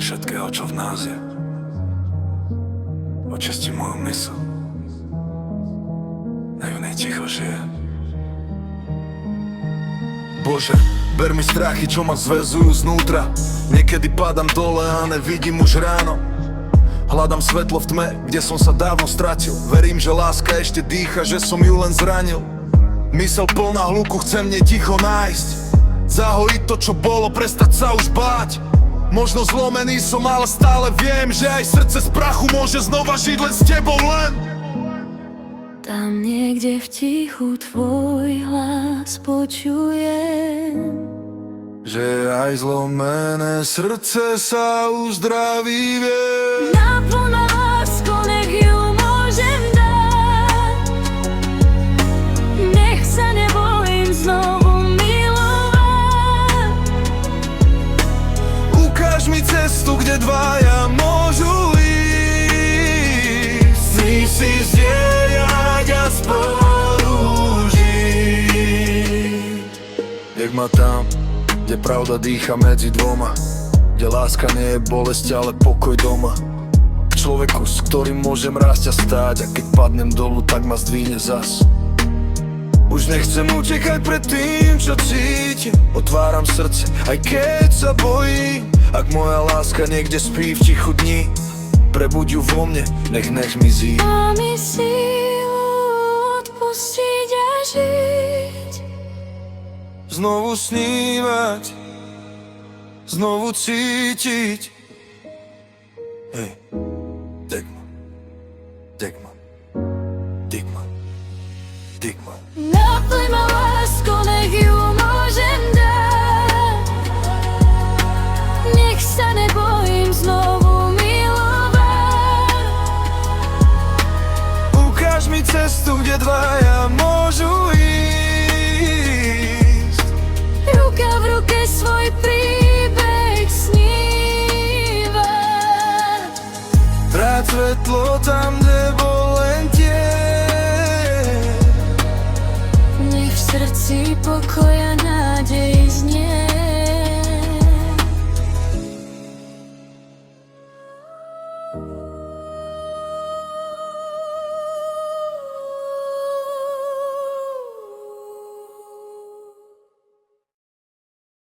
všetkého, čo v nás je. Očisti moju mysl, nech v nej ticho žije. Bože, ber mi strachy, čo ma zväzujú znútra. Niekedy padám dole a nevidím už ráno. Hľadám svetlo v tme, kde som sa dávno stratil. Verím, že láska ešte dýcha, že som ju len zranil. Mysel plná hluku, chcem mne ticho nájsť. Zahojiť to, čo bolo, prestať sa už báť. Možno zlomený som, ale stále viem, že aj srdce z prachu môže znova žiť len s tebou len. Tam niekde v tichu tvoj hlas počujem, že aj zlomené srdce sa uzdraví, vie. naplná lásku, nech ju môžem dať. Nech sa nebojím znovu milovať. Ukáž mi cestu, kde dvaja môžu ísť. Sny si zdieľať a spolu žiť. Nech ma tam, kde pravda dýcha medzi dvoma, kde láska nie je bolesť, ale pokoj doma. Človeku, s ktorým môžem rásť a stáť, a keď padnem dolu, tak ma zdvihne zas. Už nechcem utekať pred tým, čo cítim. Otváram srdce, aj keď sa bojím. Ak moja láska niekde spí v tichu dní, prebuď ju vo mne, nech mizí. Dá mi sílu odpustiť a žiť. Znovu snívať, znovu cítiť. Hej, Degman, Degman, Degman, Degman. Naplň ma lásku, nech ju môžem dať. Nech sa nebojím znovu milovať. Ukáž mi cestu, kde dvaja môžu ísť. Ruka v ruke svoj príbeh snívať. Vráť svetlo tam, kde bol len tieň. Nech v srdci pokoja